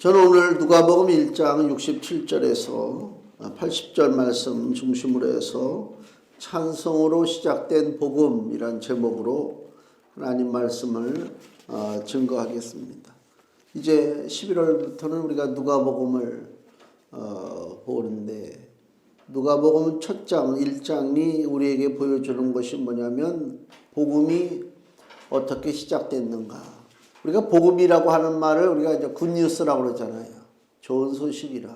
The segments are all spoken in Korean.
저는 오늘 누가복음 1장 67절에서 80절 말씀 중심으로 해서 찬송으로 시작된 복음이란 제목으로 하나님 말씀을 증거하겠습니다. 이제 11월부터는 우리가 누가복음을 보는데, 누가복음 첫 장 1장이 우리에게 보여주는 것이 뭐냐면 복음이 어떻게 시작됐는가. 우리가 복음이라고 하는 말을 우리가 이제 굿뉴스라고 그러잖아요. 좋은 소식이라.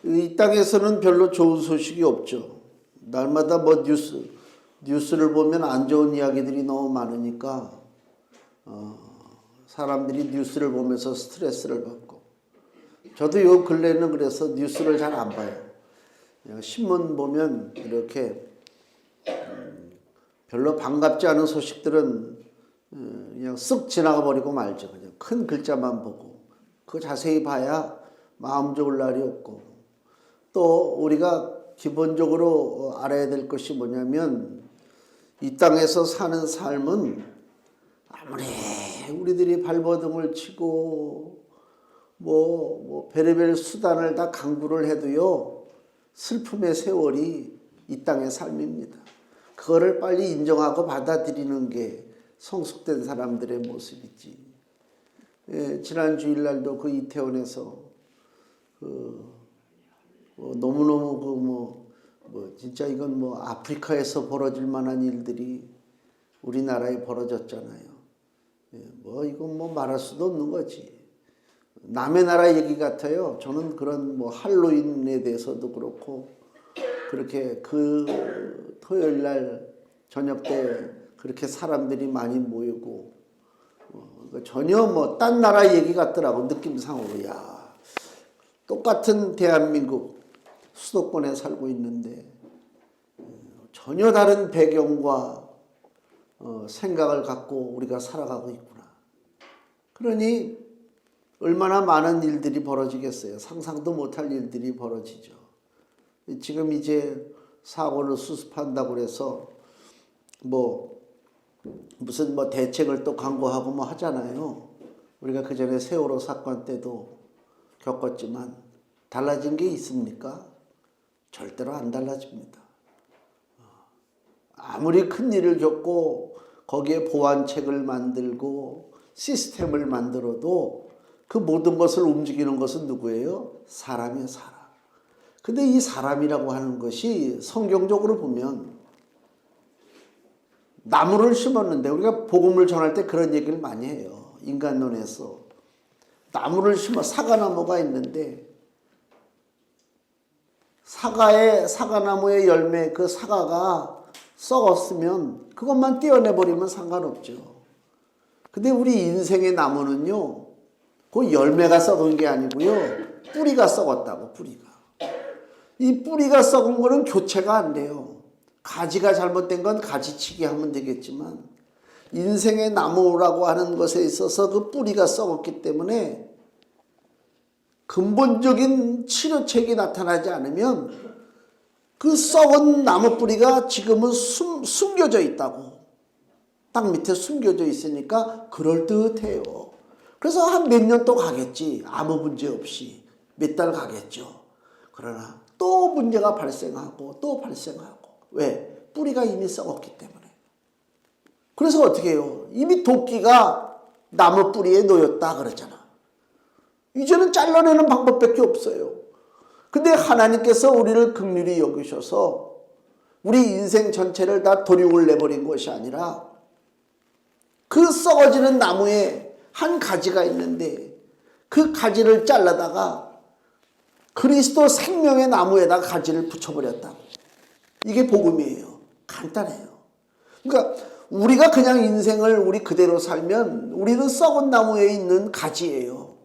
이 땅에서는 별로 좋은 소식이 없죠. 날마다 뭐 뉴스를 보면 안 좋은 이야기들이 너무 많으니까 사람들이 뉴스를 보면서 스트레스를 받고, 저도 요 근래는 그래서 뉴스를 잘 안 봐요. 그냥 신문 보면 이렇게 별로 반갑지 않은 소식들은 그냥 쓱 지나가 버리고 말죠. 그냥 큰 글자만 보고 그거 자세히 봐야 마음 좋을 날이 없고, 또 우리가 기본적으로 알아야 될 것이 뭐냐면 이 땅에서 사는 삶은 아무리 우리들이 발버둥을 치고 뭐 별의별 수단을 다 강구를 해도요, 슬픔의 세월이 이 땅의 삶입니다. 그거를 빨리 인정하고 받아들이는 게 성숙된 사람들의 모습이지. 지난 주일날도 그 이태원에서 너무너무 진짜 이건 뭐 아프리카에서 벌어질 만한 일들이 우리나라에 벌어졌잖아요. 이건 뭐 말할 수도 없는 거지. 남의 나라 얘기 같아요. 저는 그런 뭐 할로윈에 대해서도 그렇고, 그렇게 그 토요일 날 저녁 때 그렇게 사람들이 많이 모이고, 전혀 뭐 딴 나라 얘기 같더라고, 느낌상으로. 야, 똑같은 대한민국 수도권에 살고 있는데 전혀 다른 배경과 생각을 갖고 우리가 살아가고 있구나. 그러니 얼마나 많은 일들이 벌어지겠어요. 상상도 못할 일들이 벌어지죠. 지금 이제 사고를 수습한다고 해서 무슨 대책을 또 강구하고 뭐 하잖아요. 우리가 그 전에 세월호 사건 때도 겪었지만 달라진 게 있습니까? 절대로 안 달라집니다. 아무리 큰 일을 겪고 거기에 보완책을 만들고 시스템을 만들어도 그 모든 것을 움직이는 것은 누구예요? 사람이에요, 사람. 근데 이 사람이라고 하는 것이 성경적으로 보면, 나무를 심었는데, 우리가 복음을 전할 때 그런 얘기를 많이 해요. 인간론에서 나무를 사과나무가 있는데, 사과나무의 열매, 그 사과가 썩었으면 그것만 떼어내버리면 상관없죠. 근데 우리 인생의 나무는요, 그 열매가 썩은 게 아니고요, 뿌리가 썩었다고. 뿌리가. 이 뿌리가 썩은 거는 교체가 안 돼요. 가지가 잘못된 건 가지치기 하면 되겠지만, 인생의 나무라고 하는 것에 있어서 그 뿌리가 썩었기 때문에 근본적인 치료책이 나타나지 않으면 그 썩은 나무 뿌리가 지금은 숨겨져 있다고. 땅 밑에 숨겨져 있으니까 그럴듯해요. 그래서 한 몇 년 또 가겠지. 아무 문제 없이 몇 달 가겠죠. 그러나 또 문제가 발생하고 또 발생하고. 왜? 뿌리가 이미 썩었기 때문에. 그래서 어떻게 해요? 이미 도끼가 나무 뿌리에 놓였다 그러잖아. 이제는 잘라내는 방법밖에 없어요. 근데 하나님께서 우리를 긍휼히 여기셔서 우리 인생 전체를 다 도륙을 내버린 것이 아니라, 그 썩어지는 나무에 한 가지가 있는데 그 가지를 잘라다가 그리스도 생명의 나무에다 가지를 붙여버렸다고. 이게 복음이에요. 간단해요. 그러니까 우리가 그냥 인생을 우리 그대로 살면 우리는 썩은 나무에 있는 가지예요.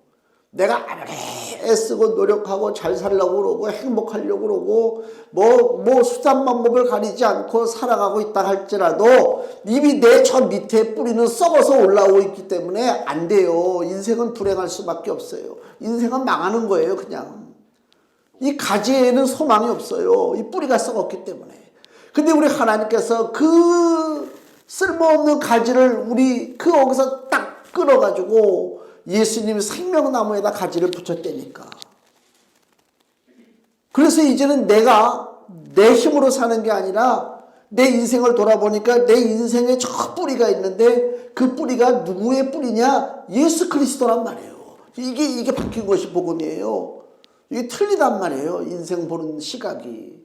내가 아무리 애쓰고 노력하고 잘 살려고 그러고 행복하려고 그러고 뭐 수단 방법을 가리지 않고 살아가고 있다 할지라도 이미 내 저 밑에 뿌리는 썩어서 올라오고 있기 때문에 안 돼요. 인생은 불행할 수밖에 없어요. 인생은 망하는 거예요, 그냥. 이 가지에는 소망이 없어요. 이 뿌리가 썩었기 때문에. 근데 우리 하나님께서 그 쓸모없는 가지를 거기서 딱 끊어가지고 예수님이 생명나무에다 가지를 붙였다니까. 그래서 이제는 내가 내 힘으로 사는 게 아니라 내 인생을 돌아보니까 내 인생에 저 뿌리가 있는데 그 뿌리가 누구의 뿌리냐? 예수 그리스도란 말이에요. 이게 바뀐 것이 복음이에요. 이게 틀리단 말이에요. 인생 보는 시각이.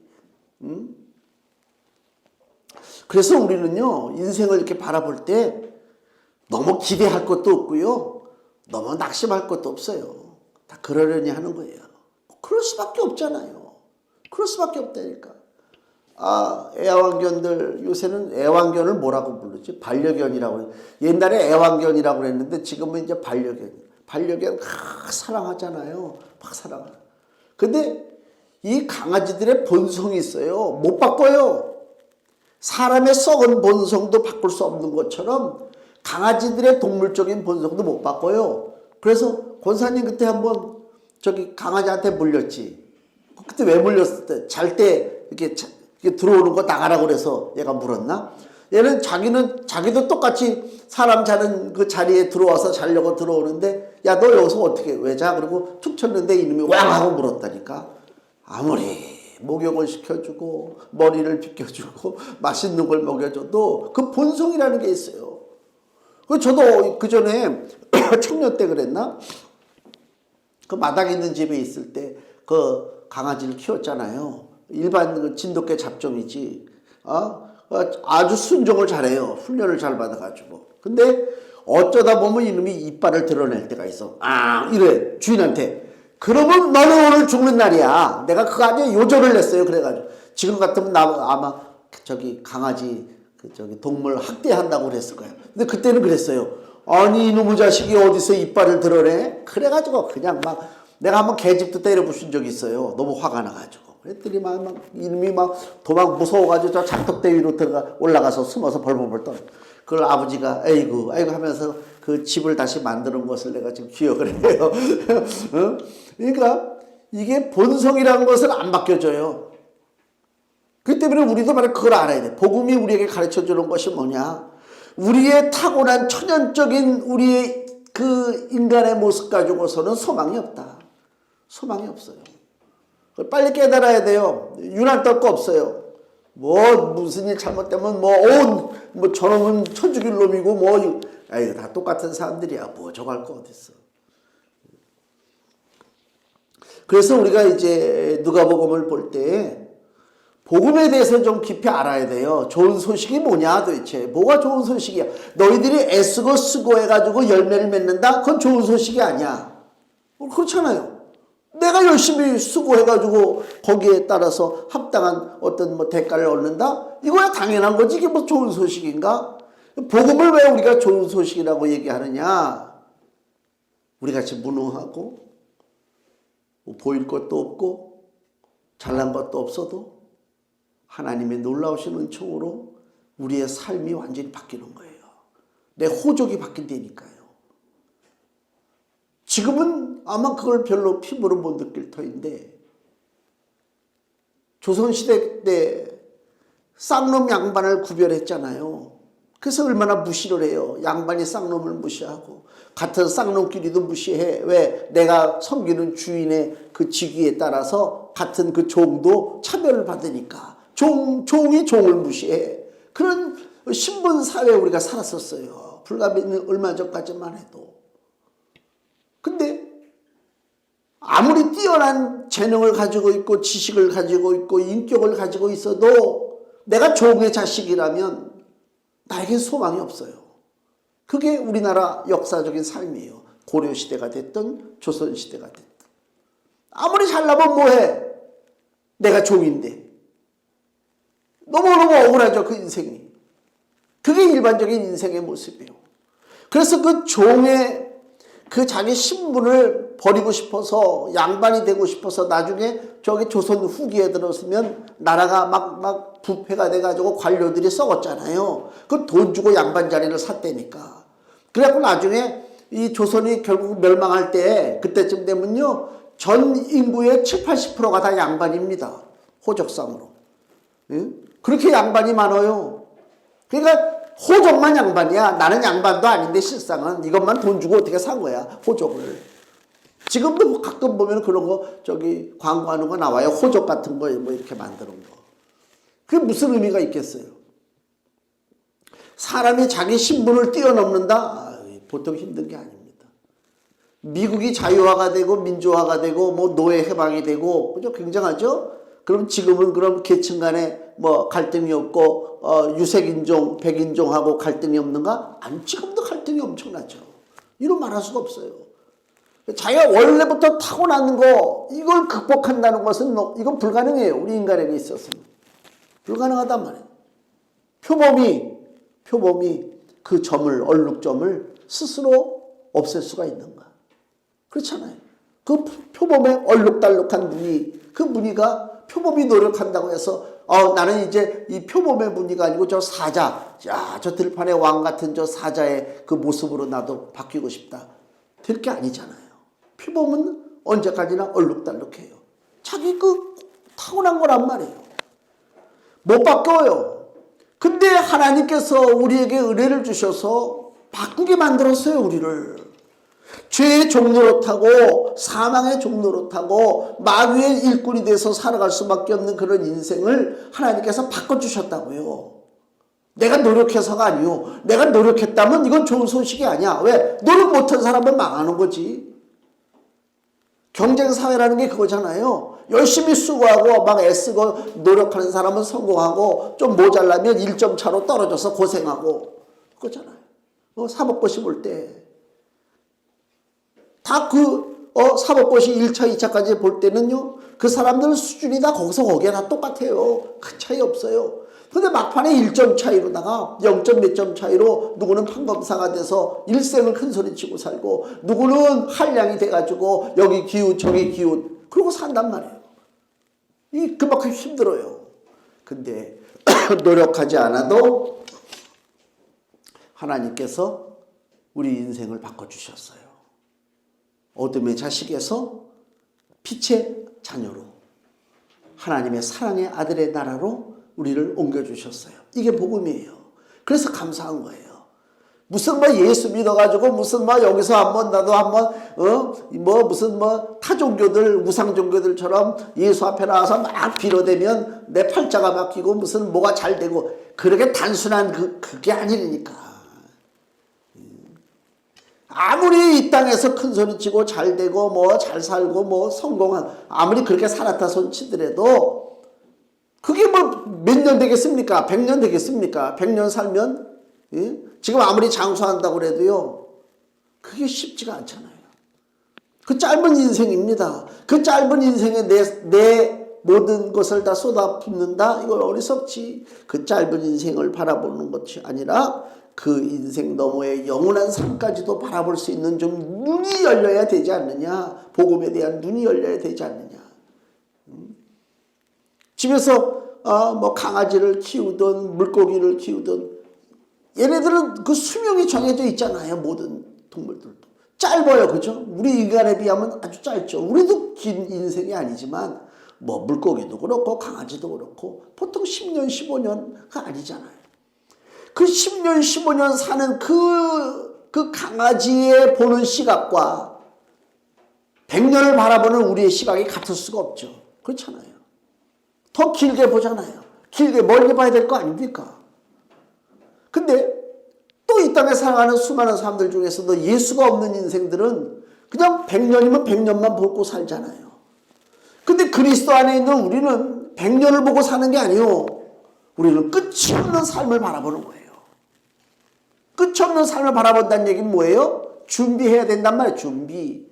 그래서 우리는요, 인생을 이렇게 바라볼 때 너무 기대할 것도 없고요, 너무 낙심할 것도 없어요. 다 그러려니 하는 거예요. 그럴 수밖에 없잖아요. 그럴 수밖에 없다니까. 애완견들, 요새는 애완견을 뭐라고 부르지? 반려견이라고. 옛날에 애완견이라고 그랬는데 지금은 이제 반려견. 반려견 사랑하잖아요. 막 사랑하. 근데 이 강아지들의 본성이 있어요. 못 바꿔요. 사람의 썩은 본성도 바꿀 수 없는 것처럼 강아지들의 동물적인 본성도 못 바꿔요. 그래서 권사님 그때 한번 저기 강아지한테 물렸지. 그때 왜 물렸을 때? 잘 때 이렇게 들어오는 거 나가라고 그래서 얘가 물었나? 얘는 자기도 똑같이 사람 자는 그 자리에 들어와서 자려고 들어오는데, 야, 너 여기서 어떻게 왜 자? 그리고 툭 쳤는데 이놈이 왕 하고 물었다니까. 아무리 목욕을 시켜주고 머리를 빗겨주고 맛있는 걸 먹여줘도 그 본성이라는 게 있어요. 저도 그 전에 청년 때 그랬나? 그 마당에 있는 집에 있을 때 그 강아지를 키웠잖아요. 일반 그 진돗개 잡종이지. 아주 순종을 잘해요. 훈련을 잘 받아가지고. 근데 어쩌다 보면 이놈이 이빨을 드러낼 때가 있어. 이래 주인한테. 그러면 너는 오늘 죽는 날이야. 내가 그거 아주 요절을 냈어요. 그래가지고 지금 같으면 아마 저기 강아지 저기 동물 학대한다고 그랬을 거야. 근데 그때는 그랬어요. 아니 이놈의 자식이 어디서 이빨을 드러내? 그래가지고 그냥 막 내가 한번 개집도 때려부순 적이 있어요. 너무 화가 나가지고. 그랬더니 막 이놈이 막 도망 무서워가지고 저 장독대 위로 올라가서 숨어서 벌벌벌 떨어. 그걸 아버지가 아이고 하면서 그 집을 다시 만드는 것을 내가 지금 기억을 해요. 그러니까 이게 본성이라는 것을 안 바뀌어줘요. 그 때문에 우리도 바로 그걸 알아야 돼. 복음이 우리에게 가르쳐주는 것이 뭐냐? 우리의 타고난 천연적인 우리의 그 인간의 모습 가지고서는 소망이 없다. 소망이 없어요. 그걸 빨리 깨달아야 돼요. 유난 떨 거 없어요. 무슨 일 잘못되면 저놈은 쳐 죽일 놈이고 이거 다 똑같은 사람들이야. 저거 할 거 어딨어. 그래서 우리가 이제 누가복음을 볼 때 복음에 대해서 좀 깊이 알아야 돼요. 좋은 소식이 뭐냐 도대체. 뭐가 좋은 소식이야. 너희들이 애쓰고 수고해가지고 열매를 맺는다? 그건 좋은 소식이 아니야. 그렇잖아요. 내가 열심히 수고해가지고 거기에 따라서 합당한 어떤 대가를 얻는다? 이거야 당연한 거지. 이게 뭐 좋은 소식인가? 복음을 왜 우리가 좋은 소식이라고 얘기하느냐? 우리같이 무능하고 보일 것도 없고 잘난 것도 없어도 하나님의 놀라우신 은총으로 우리의 삶이 완전히 바뀌는 거예요. 내 호적이 바뀐다니까요. 지금은 아마 그걸 별로 피부로 못 느낄 터인데 조선시대 때 쌍놈 양반을 구별했잖아요. 그래서 얼마나 무시를 해요. 양반이 쌍놈을 무시하고 같은 쌍놈끼리도 무시해. 왜? 내가 섬기는 주인의 그 직위에 따라서 같은 그 종도 차별을 받으니까 종이 종을 무시해. 그런 신분 사회에 우리가 살았었어요. 불과 얼마 전까지만 해도. 근데 아무리 뛰어난 재능을 가지고 있고 지식을 가지고 있고 인격을 가지고 있어도 내가 종의 자식이라면 나에겐 소망이 없어요. 그게 우리나라 역사적인 삶이에요. 고려시대가 됐든 조선시대가 됐든. 아무리 잘나면 뭐해? 내가 종인데. 너무너무 억울하죠. 그 인생이. 그게 일반적인 인생의 모습이에요. 그래서 그 종의 그 자기 신분을 버리고 싶어서 양반이 되고 싶어서 나중에 저기 조선 후기에 들어서면 나라가 막 부패가 돼가지고 관료들이 썩었잖아요. 그 돈 주고 양반 자리를 샀다니까. 그래갖고 나중에 이 조선이 결국 멸망할 때 그때쯤 되면요 전 인구의 70~80%가 다 양반입니다. 호적상으로. 그렇게 양반이 많아요. 그러니까 호적만 양반이야. 나는 양반도 아닌데 실상은 이것만 돈 주고 어떻게 산 거야, 호적을. 지금도 가끔 보면 그런 거 저기 광고하는 거 나와요. 호적 같은 거 뭐 이렇게 만드는 거. 그게 무슨 의미가 있겠어요? 사람이 자기 신분을 뛰어넘는다? 보통 힘든 게 아닙니다. 미국이 자유화가 되고 민주화가 되고 뭐 노예 해방이 되고 그죠? 굉장하죠? 그럼 지금은 그럼 계층 간에 뭐 갈등이 없고 유색인종, 백인종하고 갈등이 없는가? 아니, 지금도 갈등이 엄청나죠. 이런 말할 수가 없어요. 자기가 원래부터 타고난 거 이걸 극복한다는 것은 이건 불가능해요. 우리 인간에게 있어서는. 불가능하단 말이에요. 표범이 그 점을, 얼룩점을 스스로 없앨 수가 있는가? 그렇잖아요. 그 표범의 얼룩달룩한 무늬, 그 무늬가 표범이 노력한다고 해서 나는 이제 이 표범의 무늬가 아니고 저 사자, 저 들판의 왕 같은 저 사자의 그 모습으로 나도 바뀌고 싶다. 될 게 아니잖아요. 표범은 언제까지나 얼룩달룩해요. 자기 그 타고난 거란 말이에요. 못 바꿔요. 근데 하나님께서 우리에게 은혜를 주셔서 바꾸게 만들었어요, 우리를. 죄의 종로로 타고 사망의 종로로 타고 마귀의 일꾼이 돼서 살아갈 수밖에 없는 그런 인생을 하나님께서 바꿔주셨다고요. 내가 노력해서가 아니요. 내가 노력했다면 이건 좋은 소식이 아니야. 왜? 노력 못한 사람은 망하는 거지. 경쟁사회라는 게 그거잖아요. 열심히 수고하고 막 애쓰고 노력하는 사람은 성공하고 좀 모자라면 1점 차로 떨어져서 고생하고 그거잖아요. 사법고시 볼 때 다 사법고시 1차, 2차까지 볼 때는요, 그 사람들 수준이 다 거기에 다 똑같아요. 큰 차이 없어요. 근데 막판에 1점 차이로다가 0점 몇 점 차이로 누구는 판검사가 돼서 일생을 큰 소리 치고 살고 누구는 한량이 돼가지고 여기 기웃 저기 기웃 그러고 산단 말이에요. 그만큼 힘들어요. 근데 노력하지 않아도 하나님께서 우리 인생을 바꿔주셨어요. 어둠의 자식에서 빛의 자녀로 하나님의 사랑의 아들의 나라로 우리를 옮겨주셨어요. 이게 복음이에요. 그래서 감사한 거예요. 무슨 예수 믿어가지고 무슨 여기서 한번 나도 한번 무슨 타종교들 우상종교들처럼 예수 앞에 나와서 막 빌어대면 내 팔자가 바뀌고 무슨 뭐가 잘 되고 그렇게 단순한 그게 아니니까. 아무리 이 땅에서 큰 소리치고 잘 되고 잘 살고 성공한 아무리 그렇게 살았다 손치더라도 그게 몇 년 되겠습니까? 100년 되겠습니까? 100년 살면 지금 아무리 장수한다고 그래도요 그게 쉽지가 않잖아요. 그 짧은 인생입니다. 그 짧은 인생에 내 모든 것을 다 쏟아붓는다? 이건 어리석지. 그 짧은 인생을 바라보는 것이 아니라 그 인생 너머의 영원한 삶까지도 바라볼 수 있는 좀 눈이 열려야 되지 않느냐. 복음에 대한 눈이 열려야 되지 않느냐. 집에서 강아지를 키우든 물고기를 키우든 얘네들은 그 수명이 정해져 있잖아요. 모든 동물들도. 짧아요. 그죠? 우리 인간에 비하면 아주 짧죠. 우리도 긴 인생이 아니지만 물고기도 그렇고 강아지도 그렇고 보통 10년 15년가 아니잖아요. 그 10년 15년 사는 그 강아지의 보는 시각과 100년을 바라보는 우리의 시각이 같을 수가 없죠. 그렇잖아요. 더 길게 보잖아요. 길게 멀리 봐야 될 거 아닙니까? 근데 또 이 땅에 살아가는 수많은 사람들 중에서도 예수가 없는 인생들은 그냥 100년이면 100년만 보고 살잖아요. 근데 그리스도 안에 있는 우리는 100년을 보고 사는 게 아니에요. 우리는 끝이 없는 삶을 바라보는 거예요. 끝이 없는 삶을 바라본다는 얘기는 뭐예요? 준비해야 된단 말이에요. 준비.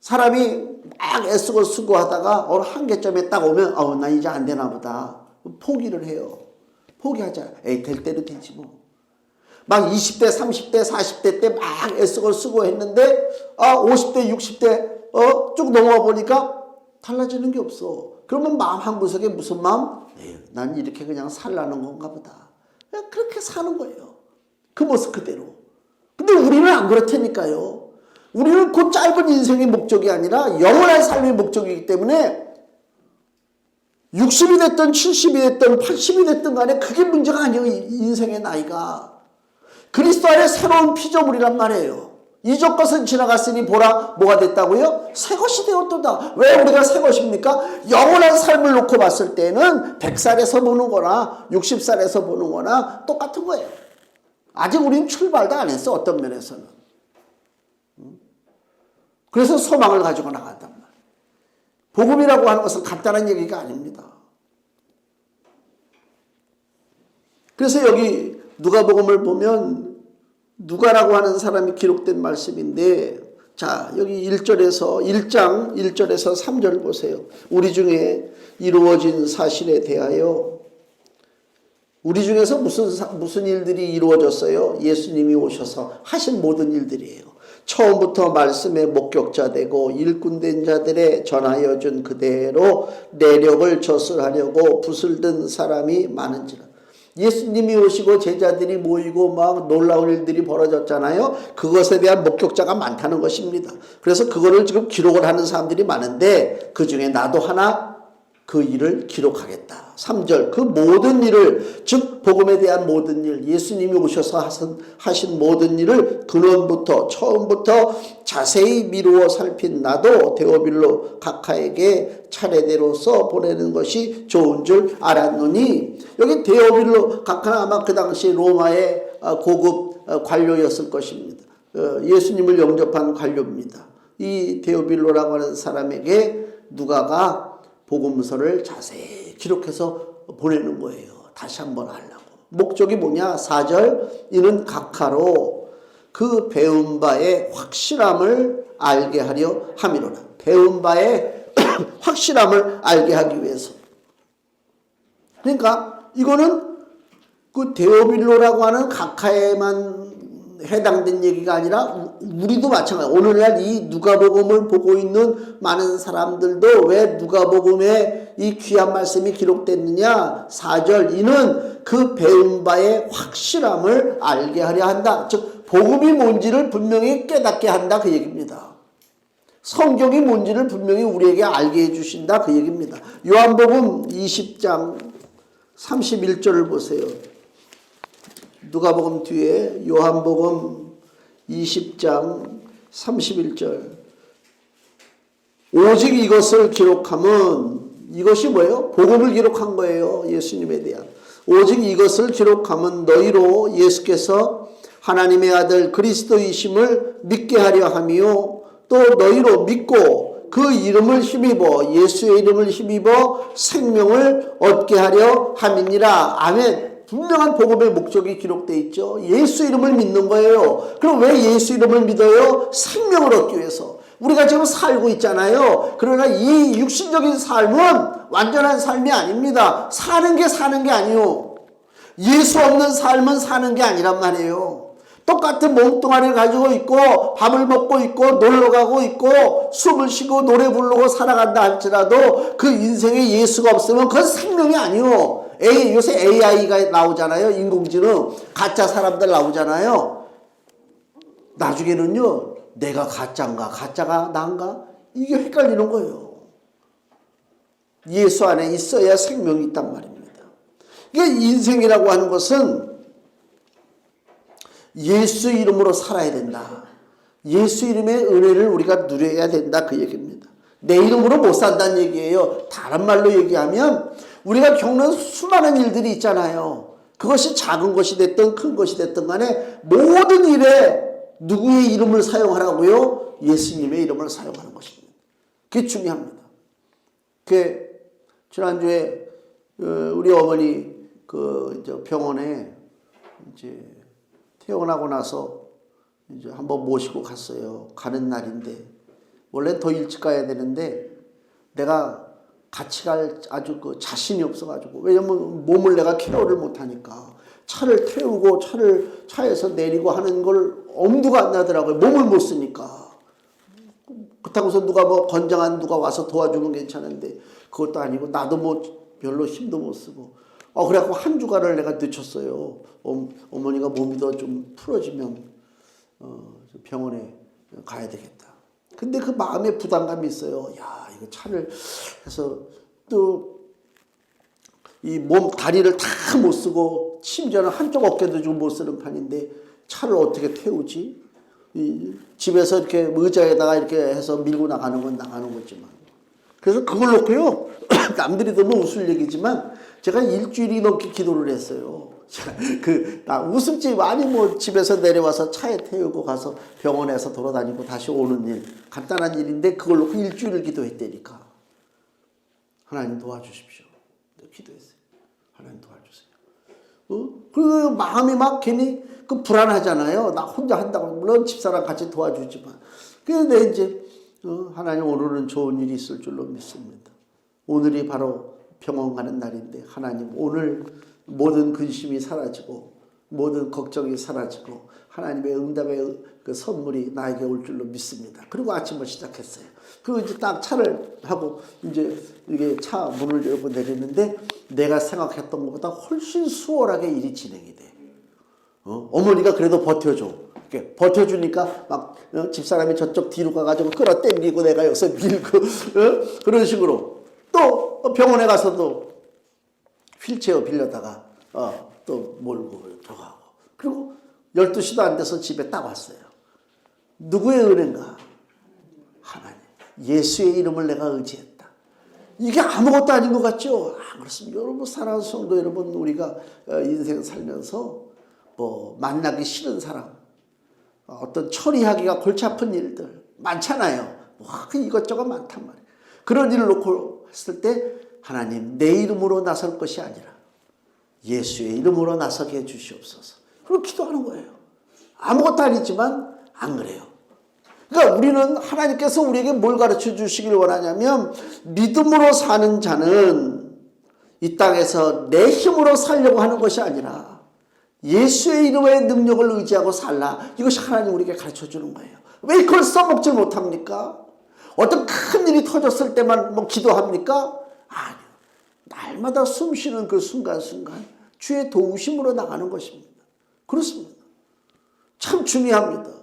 사람이 막 애쓰고 수고하다가 어느 한계점에 딱 오면 나 이제 안 되나 보다. 포기를 해요. 포기하자. 될 대로 되지 뭐. 막 20대, 30대, 40대 때 막 애쓰고 수고했는데 50대, 60대 쭉 넘어와 보니까 달라지는 게 없어. 그러면 마음 한구석에 무슨 마음? 난 이렇게 그냥 살라는 건가 보다. 그냥 그렇게 사는 거예요. 그 모습 그대로. 근데 우리는 안 그렇다니까요. 우리는 그 짧은 인생의 목적이 아니라 영원한 삶의 목적이기 때문에 60이 됐든 70이 됐든 80이 됐든 간에 그게 문제가 아니에요. 인생의 나이가. 그리스도 안에 새로운 피조물이란 말이에요. 이적 것은 지나갔으니 보라 뭐가 됐다고요? 새 것이 되었도다. 왜 우리가 새 것입니까? 영원한 삶을 놓고 봤을 때는 100살에서 보는 거나 60살에서 보는 거나 똑같은 거예요. 아직 우린 출발도 안 했어. 어떤 면에서는. 그래서 소망을 가지고 나간단 말이에요. 복음이라고 하는 것은 간단한 얘기가 아닙니다. 그래서 여기 누가복음을 보면 누가라고 하는 사람이 기록된 말씀인데, 자 여기 1장 1절에서 3절 보세요. 우리 중에 이루어진 사실에 대하여, 우리 중에서 무슨 일들이 이루어졌어요? 예수님이 오셔서 하신 모든 일들이에요. 처음부터 말씀의 목격자 되고 일꾼된 자들의 전하여 준 그대로 내력을 저술하려고 붓을 든 사람이 많은지라. 예수님이 오시고 제자들이 모이고 막 놀라운 일들이 벌어졌잖아요. 그것에 대한 목격자가 많다는 것입니다. 그래서 그거를 지금 기록을 하는 사람들이 많은데, 그 중에 나도 하나 그 일을 기록하겠다. 3절 그 모든 일을, 즉 복음에 대한 모든 일, 예수님이 오셔서 하신 모든 일을 근원부터 처음부터 자세히 미루어 살핀 나도 데오빌로 각하에게 차례대로 써 보내는 것이 좋은 줄 알았노니, 여기 데오빌로 각하는 아마 그 당시 로마의 고급 관료였을 것입니다. 예수님을 영접한 관료입니다. 이 데오빌로라고 하는 사람에게 누가가 복음서를 자세히 기록해서 보내는 거예요. 다시 한번 하려고. 목적이 뭐냐? 4절 이는 각하로 그 배운 바의 확실함을 알게 하려 함이로라. 배운 바의 확실함을 알게 하기 위해서. 그러니까 이거는 그 데오빌로라고 하는 각하에만 해당된 얘기가 아니라 우리도 마찬가지. 오늘날 이 누가복음을 보고 있는 많은 사람들도 왜 누가복음에 이 귀한 말씀이 기록됐느냐? 4절 이는 그 배운 바의 확실함을 알게 하려 한다. 즉 복음이 뭔지를 분명히 깨닫게 한다, 그 얘기입니다. 성경이 뭔지를 분명히 우리에게 알게 해주신다, 그 얘기입니다. 요한복음 20장 31절을 보세요. 누가복음 뒤에 요한복음 20장 31절. 오직 이것을 기록하면, 이것이 뭐예요? 복음을 기록한 거예요. 예수님에 대한. 오직 이것을 기록하면 너희로 예수께서 하나님의 아들 그리스도이심을 믿게 하려 하며, 또 너희로 믿고 그 이름을 힘입어, 예수의 이름을 힘입어 생명을 얻게 하려 함이니라. 아멘. 분명한 복음의 목적이 기록되어 있죠. 예수 이름을 믿는 거예요. 그럼 왜 예수 이름을 믿어요? 생명을 얻기 위해서. 우리가 지금 살고 있잖아요. 그러나 이 육신적인 삶은 완전한 삶이 아닙니다. 사는 게 아니요. 예수 없는 삶은 사는 게 아니란 말이에요. 똑같은 몸뚱아리를 가지고 있고 밥을 먹고 있고 놀러 가고 있고 숨을 쉬고 노래 부르고 살아간다 할지라도 그 인생에 예수가 없으면 그건 생명이 아니요. 요새 AI가 나오잖아요. 인공지능. 가짜 사람들 나오잖아요. 나중에는요, 내가 가짜인가 가짜가 나인가 이게 헷갈리는 거예요. 예수 안에 있어야 생명이 있단 말입니다. 이게 인생이라고 하는 것은 예수 이름으로 살아야 된다. 예수 이름의 은혜를 우리가 누려야 된다, 그 얘기입니다. 내 이름으로 못 산다는 얘기예요. 다른 말로 얘기하면 우리가 겪는 수많은 일들이 있잖아요. 그것이 작은 것이 됐든 큰 것이 됐든 간에 모든 일에 누구의 이름을 사용하라고요? 예수님의 이름을 사용하는 것입니다. 그게 중요합니다. 지난주에 우리 어머니 병원에 이제 퇴원하고 나서 이제 한번 모시고 갔어요. 가는 날인데 원래 더 일찍 가야 되는데 내가 같이 갈 아주 자신이 없어가지고, 왜냐면 몸을 내가 케어를 못하니까 차를 태우고 차에서 내리고 하는 걸 엄두가 안 나더라고요. 몸을 못 쓰니까. 그렇다고서 누가 건장한 누가 와서 도와주면 괜찮은데 그것도 아니고 나도 별로 힘도 못 쓰고. 그래갖고 한 주간을 내가 늦췄어요. 어머니가 몸이 더 좀 풀어지면 병원에 가야 되겠다. 근데 그 마음에 부담감이 있어요. 야, 이거 차를 해서 또 이 몸 다리를 다 못 쓰고 심지어는 한쪽 어깨도 좀 못 쓰는 판인데 차를 어떻게 태우지? 이 집에서 이렇게 의자에다가 이렇게 해서 밀고 나가는 건 나가는 거지만 그래서 그걸 놓고요 남들이 들으면 웃을 얘기지만 제가 일주일이 넘게 기도를 했어요. 나 웃음집 아니 뭐 집에서 내려와서 차에 태우고 가서 병원에서 돌아다니고 다시 오는 일 간단한 일인데 그걸 놓고 일주일을 기도했다니까. 하나님 도와주십시오. 기도했어요. 하나님 도와주세요. 그 마음이 막 괜히 그 불안하잖아요. 나 혼자 한다고 물론 집사람 같이 도와주지만 그래서 내 이제 하나님 오늘은 좋은 일이 있을 줄로 믿습니다. 오늘이 바로 병원 가는 날인데 하나님 오늘 모든 근심이 사라지고 모든 걱정이 사라지고 하나님의 응답의 그 선물이 나에게 올 줄로 믿습니다. 그리고 아침을 시작했어요. 그리고 이제 딱 차를 하고 이제 이게 차 문을 열고 내리는데 내가 생각했던 것보다 훨씬 수월하게 일이 진행이 돼. 어머니가 그래도 버텨줘. 이렇게 버텨주니까 막 집사람이 저쪽 뒤로 가가지고 끌어당기고 내가 여기서 밀고 그런 식으로 또 병원에 가서도 휠체어 빌려다가 또 몰고 들어가고 그리고 12시도 안 돼서 집에 딱 왔어요. 누구의 은혜인가? 하나님 예수의 이름을 내가 의지했다. 이게 아무것도 아닌 것 같죠? 그렇습니다. 여러분 사랑하는 성도 여러분 우리가 인생 살면서 뭐 만나기 싫은 사람 어떤 처리하기가 골치 아픈 일들 많잖아요. 이것저것 많단 말이에요. 그런 일을 놓고 했을 때 하나님 내 이름으로 나설 것이 아니라 예수의 이름으로 나서게 해주시옵소서. 그렇게 기도하는 거예요. 아무것도 아니지만 안 그래요. 그러니까 우리는 하나님께서 우리에게 뭘 가르쳐 주시길 원하냐면 믿음으로 사는 자는 이 땅에서 내 힘으로 살려고 하는 것이 아니라 예수의 이름의 능력을 의지하고 살라. 이것이 하나님 우리에게 가르쳐 주는 거예요. 왜 그걸 써먹질 못합니까? 어떤 큰 일이 터졌을 때만 뭐 기도합니까? 아니요. 날마다 숨 쉬는 그 순간순간 주의 도우심으로 나가는 것입니다. 그렇습니다. 참 중요합니다.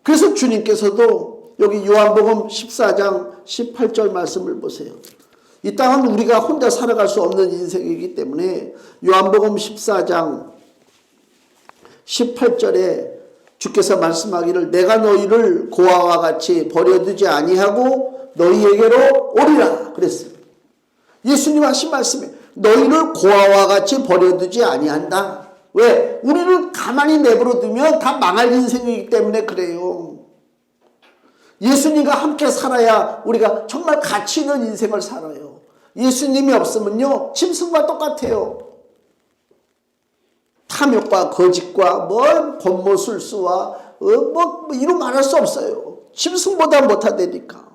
그래서 주님께서도 여기 요한복음 14장 18절 말씀을 보세요. 이 땅은 우리가 혼자 살아갈 수 없는 인생이기 때문에 요한복음 14장 18절에 주께서 말씀하기를 내가 너희를 고아와 같이 버려두지 아니하고 너희에게로 오리라 그랬습니다. 예수님 하신 말씀에 너희를 고아와 같이 버려두지 아니한다. 왜? 우리를 가만히 내버려 두면 다 망할 인생이기 때문에 그래요. 예수님과 함께 살아야 우리가 정말 가치 있는 인생을 살아요. 예수님이 없으면요 짐승과 똑같아요. 탐욕과 거짓과 권모술수와 이루 말할 수 없어요. 짐승보다 못하다니까.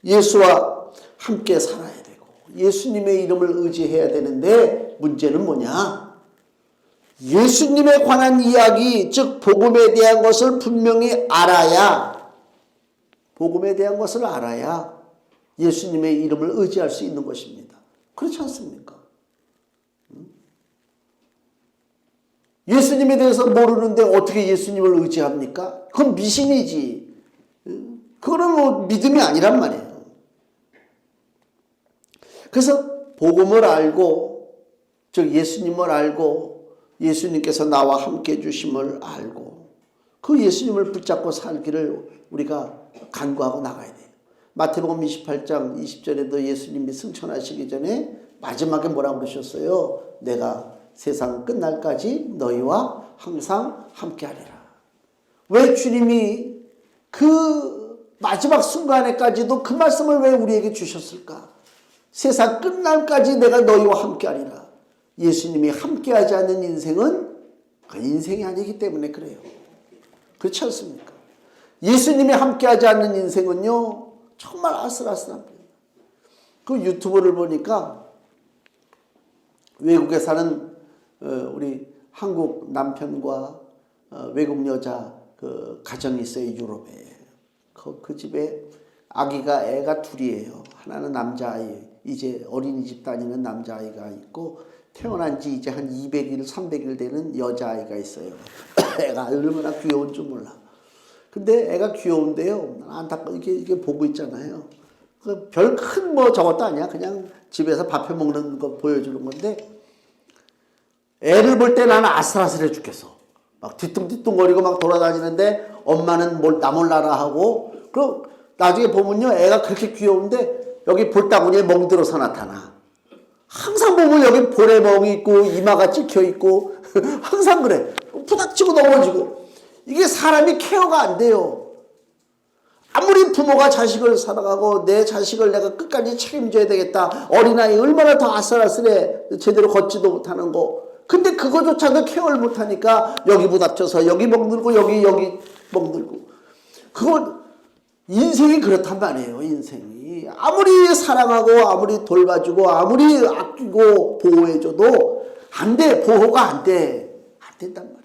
예수와 함께 살아야 되고 예수님의 이름을 의지해야 되는데 문제는 뭐냐? 예수님에 관한 이야기 즉 복음에 대한 것을 분명히 알아야 복음에 대한 것을 알아야 예수님의 이름을 의지할 수 있는 것입니다. 그렇지 않습니까? 예수님에 대해서 모르는데 어떻게 예수님을 의지합니까? 그건 미신이지. 그거는 뭐 믿음이 아니란 말이에요. 그래서 복음을 알고 즉 예수님을 알고 예수님께서 나와 함께 해주심을 알고 그 예수님을 붙잡고 살기를 우리가 간구하고 나가야 돼요. 마태복음 28장 20절에도 예수님이 승천하시기 전에 마지막에 뭐라고 그러셨어요? 내가 세상 끝날까지 너희와 항상 함께하리라. 왜 주님이 그 마지막 순간에까지도 그 말씀을 왜 우리에게 주셨을까? 세상 끝날까지 내가 너희와 함께하리라. 예수님이 함께하지 않는 인생은 그 인생이 아니기 때문에 그래요. 그렇지 않습니까? 예수님이 함께하지 않는 인생은요 정말 아슬아슬합니다. 그 유튜브를 보니까 외국에 사는 우리 한국 남편과 외국 여자 그 가정이 있어요. 유럽에. 그 집에 애가 둘이에요. 하나는 남자아이, 이제 어린이집 다니는 남자아이가 있고 태어난 지 이제 한 200일, 300일 되는 여자아이가 있어요. 애가 얼마나 귀여운 줄 몰라. 근데 애가 귀여운데요. 안타까워 이게 보고 있잖아요. 별 큰 뭐 저것도 아니야. 그냥 집에서 밥해 먹는 거 보여주는 건데, 애를 볼 때 나는 아슬아슬해 죽겠어. 막 뒤뚱뒤뚱거리고 막 돌아다니는데 엄마는 나 몰라라 하고, 그럼 나중에 보면요, 애가 그렇게 귀여운데 여기 볼따구니에 멍들어서 나타나. 항상 보면 여기 볼에 멍이 있고 이마가 찍혀 있고 항상 그래. 부닥치고 넘어지고. 이게 사람이 케어가 안 돼요. 아무리 부모가 자식을 사랑하고 내 자식을 내가 끝까지 책임져야 되겠다. 어린아이 얼마나 더 아슬아슬해. 제대로 걷지도 못하는 거. 근데 그거조차도 케어를 못하니까 여기 부닥쳐서 여기 멍들고 여기 멍들고. 그거 인생이 그렇단 말이에요. 인생이. 아무리 사랑하고 아무리 돌봐주고 아무리 아끼고 보호해줘도 안 돼. 보호가 안 돼. 안 된단 말이에요.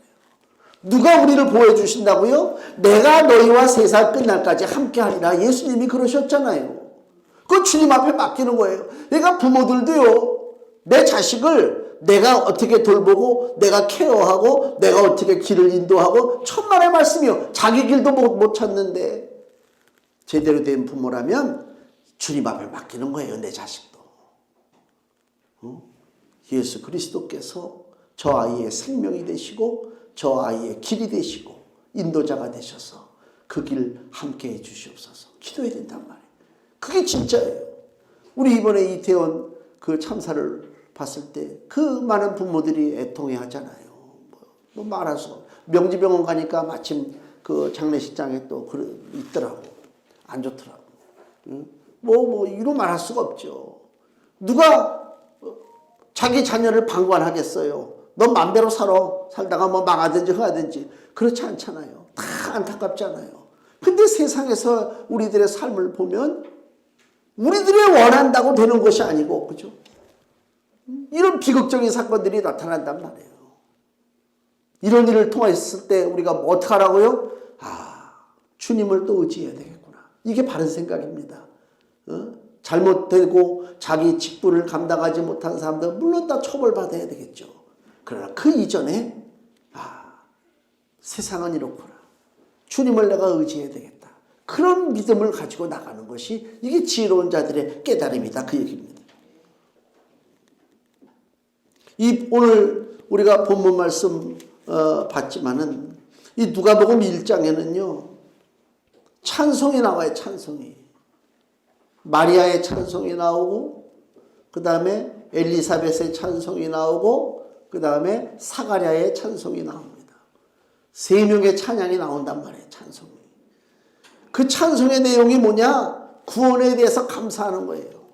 누가 우리를 보호해 주신다고요? 내가 너희와 세상 끝날까지 함께하리라. 예수님이 그러셨잖아요. 그건 주님 앞에 맡기는 거예요. 그러니까 부모들도요. 내 자식을 내가 어떻게 돌보고 내가 케어하고 내가 어떻게 길을 인도하고 천만의 말씀이요. 자기 길도 못 찾는데 제대로 된 부모라면 주님 앞에 맡기는 거예요. 내 자식도. 예수 그리스도께서 저 아이의 생명이 되시고 저 아이의 길이 되시고 인도자가 되셔서 그 길 함께 해 주시옵소서. 기도해야 된단 말이에요. 그게 진짜예요. 우리 이번에 이태원 그 참사를 봤을 때 그 많은 부모들이 애통해 하잖아요. 뭐 말할 수 없어. 명지병원 가니까 마침 그 장례식장에 또 있더라고. 안 좋더라고. 뭐 이로 말할 수가 없죠. 누가 자기 자녀를 방관하겠어요. 너 맘대로 살다가 뭐 망하든지 허하든지. 그렇지 않잖아요. 다 안타깝잖아요. 근데 세상에서 우리들의 삶을 보면 우리들이 원한다고 되는 것이 아니고, 그죠? 이런 비극적인 사건들이 나타난단 말이에요. 이런 일을 통했을 때 우리가 어떻게 하라고요? 주님을 또 의지해야 되겠구나. 이게 바른 생각입니다. 잘못되고 자기 직분을 감당하지 못한 사람들 물론 다 처벌받아야 되겠죠. 그러나 그 이전에 세상은 이렇구나. 주님을 내가 의지해야 되겠다. 그런 믿음을 가지고 나가는 것이 이게 지혜로운 자들의 깨달음이다. 그 얘기입니다. 오늘 우리가 본문 말씀 봤지만은 이 누가복음 1장에는요. 찬송이 나와요. 찬송이. 마리아의 찬송이 나오고 그 다음에 엘리사벳의 찬송이 나오고 그 다음에 사가랴의 찬송이 나옵니다. 세 명의 찬양이 나온단 말이에요. 찬송이. 그 찬송의 내용이 뭐냐? 구원에 대해서 감사하는 거예요.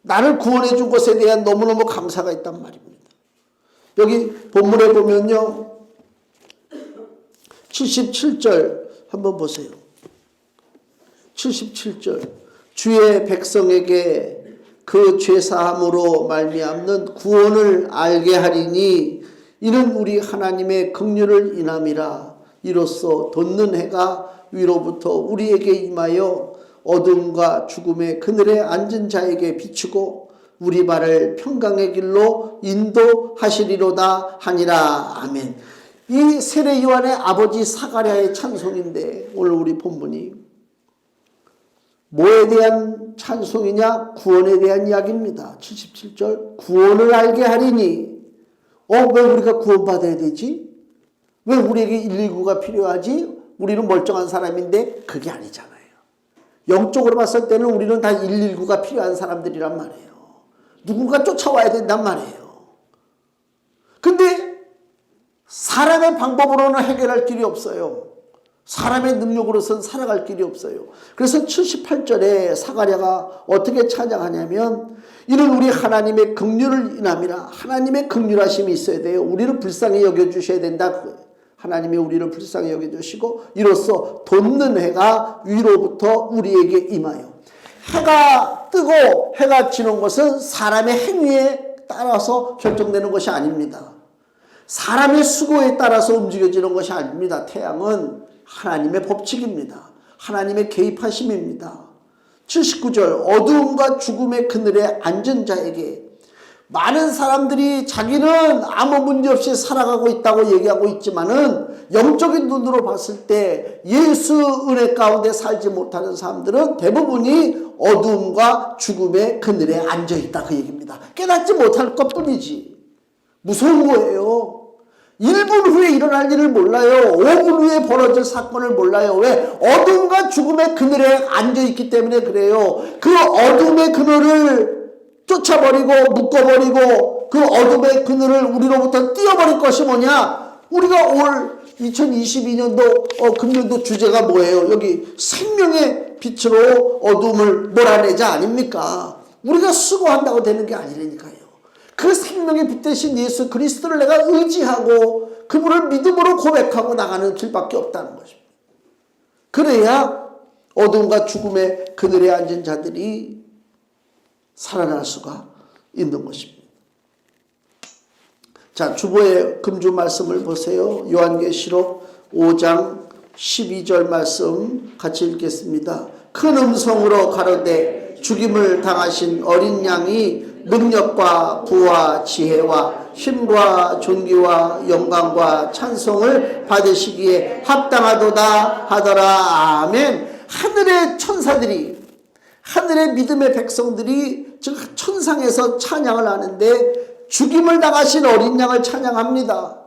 나를 구원해 준 것에 대한 너무너무 감사가 있단 말입니다. 여기 본문에 보면요. 77절 한번 보세요. 77절. 주의 백성에게 그 죄사함으로 말미암는 구원을 알게 하리니 이는 우리 하나님의 긍휼을 인함이라. 이로써 돋는 해가 위로부터 우리에게 임하여 어둠과 죽음의 그늘에 앉은 자에게 비추고 우리 발을 평강의 길로 인도하시리로다 하니라. 아멘. 이 세례 요한의 아버지 사가랴의 찬송인데 오늘 우리 본문이 뭐에 대한 찬송이냐? 구원에 대한 이야기입니다. 77절. 구원을 알게 하리니 왜 우리가 구원받아야 되지? 왜 우리에게 119가 필요하지? 우리는 멀쩡한 사람인데 그게 아니잖아요. 영적으로 봤을 때는 우리는 다 119가 필요한 사람들이란 말이에요. 누군가 쫓아와야 된단 말이에요. 근데 사람의 방법으로는 해결할 길이 없어요. 사람의 능력으로서는 살아갈 길이 없어요. 그래서 78절에 사가랴가 어떻게 찬양하냐면 이는 우리 하나님의 긍휼을 인함이라. 하나님의 긍휼하심이 있어야 돼요. 우리를 불쌍히 여겨주셔야 된다. 하나님이 우리를 불쌍히 여겨주시고 이로써 돋는 해가 위로부터 우리에게 임하여. 해가 뜨고 해가 지는 것은 사람의 행위에 따라서 결정되는 것이 아닙니다. 사람의 수고에 따라서 움직여지는 것이 아닙니다. 태양은 하나님의 법칙입니다. 하나님의 개입하심입니다. 79절. 어두움과 죽음의 그늘에 앉은 자에게 많은 사람들이 자기는 아무 문제 없이 살아가고 있다고 얘기하고 있지만은 영적인 눈으로 봤을 때 예수 은혜 가운데 살지 못하는 사람들은 대부분이 어두움과 죽음의 그늘에 앉아있다 그 얘기입니다. 깨닫지 못할 것뿐이지. 무서운 거예요. 1분 후에 일어날 일을 몰라요. 5분 후에 벌어질 사건을 몰라요. 왜? 어둠과 죽음의 그늘에 앉아있기 때문에 그래요. 그 어둠의 그늘을 쫓아버리고 묶어버리고 그 어둠의 그늘을 우리로부터 띄어버릴 것이 뭐냐? 우리가 올 2022년도 금년도 주제가 뭐예요? 여기 생명의 빛으로 어둠을 몰아내자 아닙니까? 우리가 수고한다고 되는 게 아니라니까요. 그 생명의 빛 대신 예수 그리스도를 내가 의지하고 그분을 믿음으로 고백하고 나가는 길밖에 없다는 것입니다. 그래야 어둠과 죽음의 그늘에 앉은 자들이 살아날 수가 있는 것입니다. 자, 주보의 금주 말씀을 보세요. 요한계시록 5장 12절 말씀 같이 읽겠습니다. 큰 음성으로 가로되 죽임을 당하신 어린 양이 능력과 부와 지혜와 힘과 존귀와 영광과 찬송을 받으시기에 합당하도다 하더라. 아멘. 하늘의 천사들이, 하늘의 믿음의 백성들이 즉 천상에서 찬양을 하는데 죽임을 당하신 어린 양을 찬양합니다.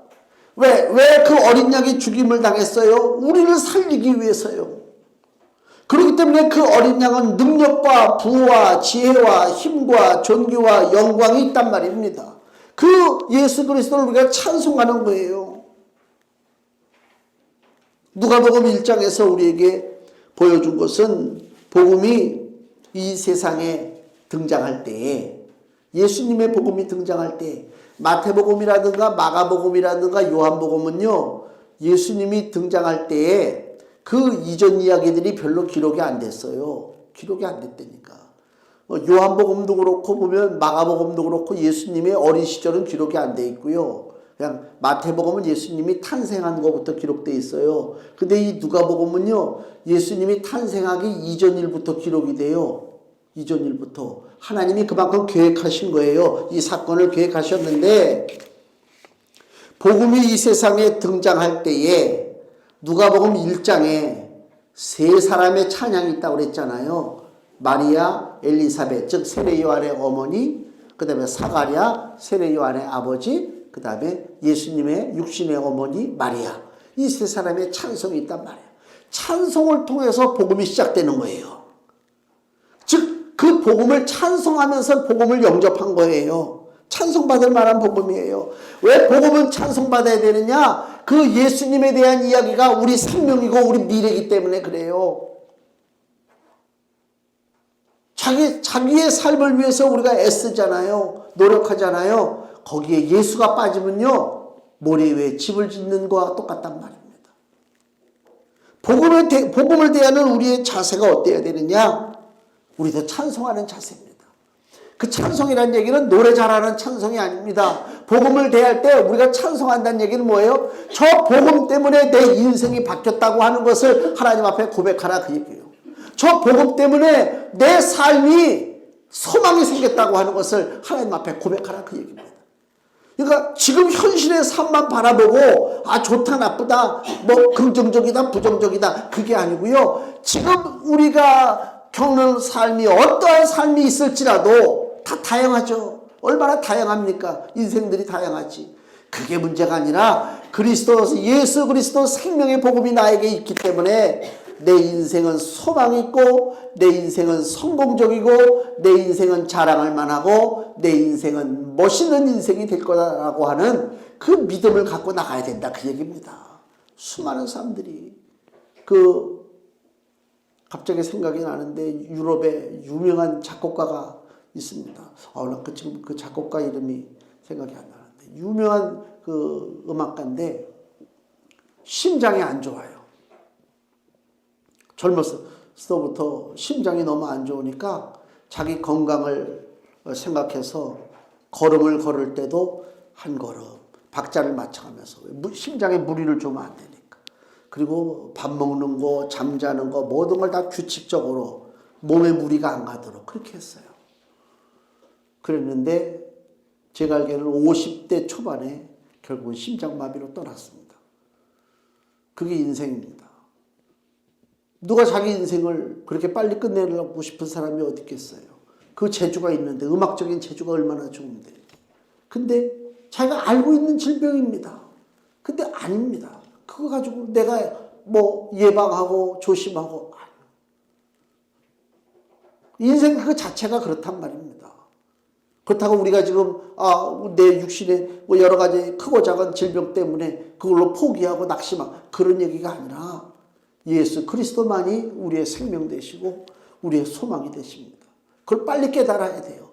왜 그 어린 양이 죽임을 당했어요? 우리를 살리기 위해서요. 그렇기 때문에 그 어린 양은 능력과 부와 지혜와 힘과 존귀와 영광이 있단 말입니다. 그 예수 그리스도를 우리가 찬송하는 거예요. 누가복음 1장에서 우리에게 보여준 것은 복음이 이 세상에 등장할 때에, 예수님의 복음이 등장할 때, 마태복음이라든가 마가복음이라든가 요한복음은요, 예수님이 등장할 때에 그 이전 이야기들이 별로 기록이 안 됐어요. 기록이 안 됐다니까. 요한복음도 그렇고 보면 마가복음도 그렇고 예수님의 어린 시절은 기록이 안 돼 있고요. 그냥 마태복음은 예수님이 탄생한 것부터 기록돼 있어요. 근데 이 누가복음은요, 예수님이 탄생하기 이전 일부터 기록이 돼요. 이전 일부터. 하나님이 그만큼 계획하신 거예요. 이 사건을 계획하셨는데, 복음이 이 세상에 등장할 때에 누가복음 1장에 세 사람의 찬양이 있다고 그랬잖아요. 마리아, 엘리사벳, 즉 세례 요한의 어머니, 그 다음에 사가랴, 세례 요한의 아버지, 그 다음에 예수님의 육신의 어머니 마리아. 이 세 사람의 찬송이 있단 말이에요. 찬송을 통해서 복음이 시작되는 거예요. 즉 그 복음을 찬송하면서 복음을 영접한 거예요. 찬송받을 만한 복음이에요. 왜 복음은 찬송받아야 되느냐? 그 예수님에 대한 이야기가 우리 생명이고 우리 미래이기 때문에 그래요. 자기의 삶을 위해서 우리가 애쓰잖아요. 노력하잖아요. 거기에 예수가 빠지면요, 모래 위에 집을 짓는 거와 똑같단 말입니다. 복음을 대하는 우리의 자세가 어때야 되느냐? 우리도 찬송하는 자세입니다. 그 찬송이라는 얘기는 노래 잘하는 찬송이 아닙니다. 복음을 대할 때 우리가 찬송한다는 얘기는 뭐예요? 저 복음 때문에 내 인생이 바뀌었다고 하는 것을 하나님 앞에 고백하라 그 얘기예요. 저 복음 때문에 내 삶이 소망이 생겼다고 하는 것을 하나님 앞에 고백하라 그 얘기입니다. 그러니까 지금 현실의 삶만 바라보고 좋다 나쁘다 뭐 긍정적이다 부정적이다 그게 아니고요. 지금 우리가 겪는 삶이 어떠한 삶이 있을지라도 다 다양하죠. 얼마나 다양합니까? 인생들이 다양하지. 그게 문제가 아니라 예수 그리스도 생명의 복음이 나에게 있기 때문에 내 인생은 소망이 있고 내 인생은 성공적이고 내 인생은 자랑할 만하고 내 인생은 멋있는 인생이 될 거라고 하는 그 믿음을 갖고 나가야 된다 그 얘기입니다. 수많은 사람들이 갑자기 생각이 나는데 유럽에 유명한 작곡가가 있습니다. 나 지금 그 작곡가 이름이 생각이 안 나는데 유명한 그 음악가인데 심장이 안 좋아요. 젊었을 때부터 심장이 너무 안 좋으니까 자기 건강을 생각해서 걸음을 걸을 때도 한 걸음 박자를 맞춰가면서 심장에 무리를 주면 안 되니까. 그리고 밥 먹는 거, 잠자는 거 모든 걸 다 규칙적으로 몸에 무리가 안 가도록 그렇게 했어요. 그랬는데 제가 알기로는 50대 초반에 결국은 심장마비로 떠났습니다. 그게 인생입니다. 누가 자기 인생을 그렇게 빨리 끝내려고 싶은 사람이 어디 있겠어요. 그 재주가 있는데, 음악적인 재주가 얼마나 좋은데. 근데 자기가 알고 있는 질병입니다. 근데 아닙니다. 그거 가지고 내가 뭐 예방하고 조심하고, 인생 그 자체가 그렇단 말입니다. 그렇다고 우리가 지금 내 육신에 뭐 여러 가지 크고 작은 질병 때문에 그걸로 포기하고 낙심하고 그런 얘기가 아니라 예수 그리스도만이 우리의 생명 되시고 우리의 소망이 되십니다. 그걸 빨리 깨달아야 돼요.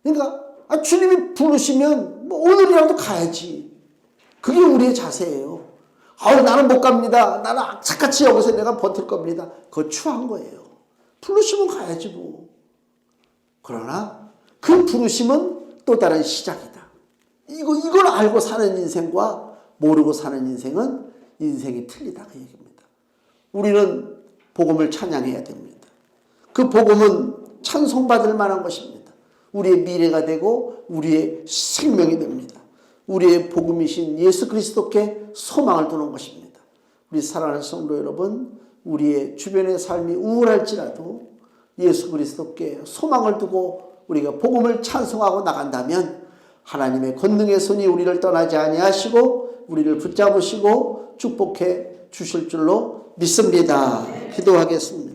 그러니까 주님이 부르시면 뭐 오늘이라도 가야지. 그게 우리의 자세예요. 나는 못 갑니다. 나는 악착같이 여기서 내가 버틸 겁니다. 그거 추한 거예요. 부르시면 가야지 뭐. 그러나 그 부르심은 또 다른 시작이다. 이걸 알고 사는 인생과 모르고 사는 인생은 인생이 틀리다 그 얘기입니다. 우리는 복음을 찬양해야 됩니다. 그 복음은 찬송받을 만한 것입니다. 우리의 미래가 되고 우리의 생명이 됩니다. 우리의 복음이신 예수 그리스도께 소망을 두는 것입니다. 우리 사랑하는 성도 여러분, 우리의 주변의 삶이 우울할지라도 예수 그리스도께 소망을 두고 우리가 복음을 찬송하고 나간다면 하나님의 권능의 손이 우리를 떠나지 아니하시고 우리를 붙잡으시고 축복해 주실 줄로 믿습니다. 기도하겠습니다.